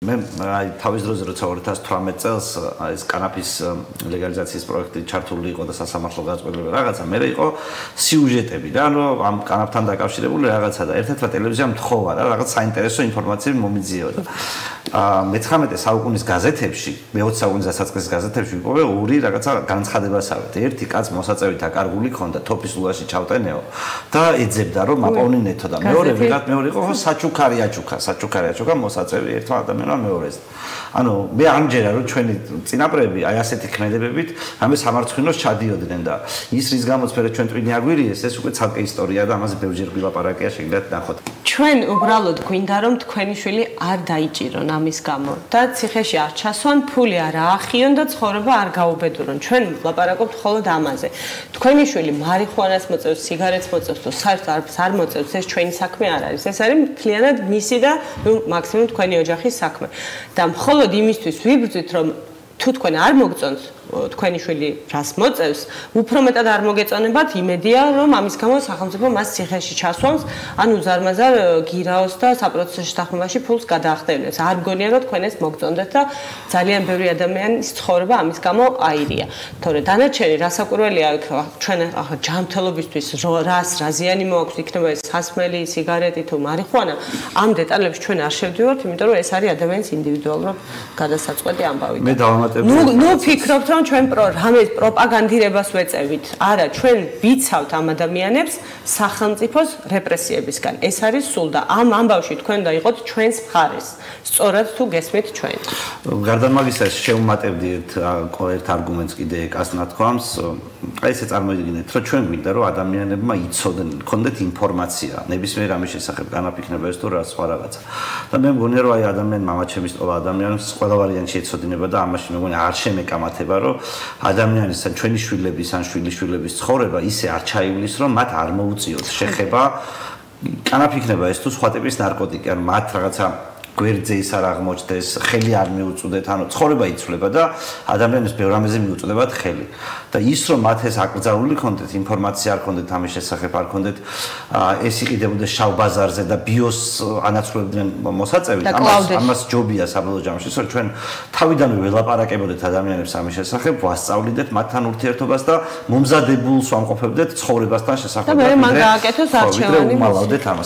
მე აი თავის დროზე როცა 2018 წელს ეს კანაფის ლეგალიზაციის პროექტი ჩართული იყო და სასამართლო გადაწყვეტილება რაღაცა, მე იყო სიუჟეტები და ანუ ამ კანაფთან დაკავშირებული რაღაცა და ერთ-ერთმა ტელევიზიამ თხოვა რა რაღაც საინტერესო ინფორმაციები მომიძიეოდა. მე-19 საუკუნის გაზეთებში, მე-20 საუკუნის დასაწყისის გაზეთებში ვიპოვე ორი რაღაცა განცხადებასავით. ერთი კაც მოსაწევით აკარგული ქონდა თოფის ლულაში ჩავტენეო და ეძებდა რომ აპოვნინეთო და მეორე იყო საჩუქარი აჩუქა მოსაწევი ერთმა ადამიანმა მეორეს. ანუ მე ამჯერა რომ ჩვენი წინაპრები აი ასეთი ქმედებებით ამე სამარცხინოს ჩადიოდნენ და ის რის გამოც მე ჩვენ ტვინი აგვირიეს ეს უკვე ცალკე ისტორია და ამაზე ბევრჯერ გვილაპარაკია შეგიძლიათ ნახოთ. ჩვენ უბრალოდ გვინდა რომ თქვენი შვილი არ დაიჭირონ ამის გამო და ციხეში არ ჩასვან, ფული არ აახიონ და ცხოვრება არ გაუბედურონ. ჩვენ ვლაპარაკობთ მხოლოდ ამაზე. თქვენი შვილი მარიხუანას მოწევს, სიგარეტს მოწევს, თუ საერთოდ არ მოწევს, ეს ჩვენი საქმე არ არის. ეს არის მთლიანად მისი და მაქსიმუმ თქვენი ოჯახის საქმე. და მხოლოდ იმისთვის ვიბრძვით რომ თუ თქვენ არ მოგწონს თქვენი შვილი რას მოწევს, უფრო მეტად არ მოგეწონებათ, იმედია რომ ამის გამო სახელმწიფო მას ციხეში ჩასვამს, ან უზარმაზარ გირაოს და საპროცესო შეთანხმებაში ფულს გადაახდენებს. არ მგონია რომ თქვენ ეს მოგწონდეთ და ძალიან ბევრი ადამიანის ცხოვრება ამის გამო აირია. თორე დანარჩენი რასაკვირველია ჩვენ ახლა ჯანმრთელობისთვის რა ზიანი მოაქვს, იქნება ეს სასმელი, სიგარეტი თუ მარიხუანა, ამ დეტალებში ჩვენ არ შევდივართ, იმიტომ რომ ეს არის ადამიანის ინდივიდუალურ გადასაწყვეტი ამბავი. მე დავამატებდი. ნუ ფიქრობთ რომ ჩვენ რამეს პროპაგანდირებას ვეწევით. არა, ჩვენ ვიცავთ ამ ადამიანებს სახელმწიფოს რეპრესიებისგან. ეს არის სულ და ამ ამბავში თქვენ და იყოთ ჩვენს მხარეს. სწორად თუ გესმით ჩვენ. გარდა მაგისა შევმატებდი ერთ არგუმენტს კიდე ეკას ნათქვამს. აი ესე წარმოიდგინეთ, რომ ჩვენ გვინდა რომ ადამიანებმა იცოდნენ, ქონდეთ ინფორმაცია, ნებისმიერ ამის შესახებ კანაფი იქნება ეს თუ რა სხვა რაღაცა. და მე მგონია რომ აი ადამიანმა მაჩემის ტოლა ადამიანს ყველა ვარიანტში ეცოდინება და ამაში მე მგონია არ შემეკამათება რომ ადამიანის ან ჩვენი შვილების ან შვილიშვილების ცხოვრება ისე არ ჩაივლის რომ მათ არ მოუწიოთ შეხება კანაფი იქნება ეს თუ სხვა ტიპის ნარკოტიკი ან მათ რაღაცა გვერდზე ის არ აღმოჩნდეს, ხელი არ მიუწვდეთ, ანუ ცხოვრება იცვლება და ადამიანებს ბევრ რამეზე მიუწვდებათ ხელი. და ის რომ მათ ეს აკრძალული ქონდეთ, ინფორმაცია არ ქონდეთ ამის შესახებ, არ ქონდეთ ეს იყიდებოდეს შავ ბაზარზე და ბიოს ანაცვლებდნენ მოსაწევით, ამას ჯობია საბოლოო ჯამში, რომ ჩვენ თავიდანვე ველაპარაკებოდეთ ადამიანებს ამის შესახებ, ვასწავლიდეთ მათთან ურთიერთობას და მომზადებულს ვამყოფებდეთ ცხოვრებასთან შესახებ. და მე მან გააკეთოს არჩევანი. ვიდრე უმალავდეთ ამას.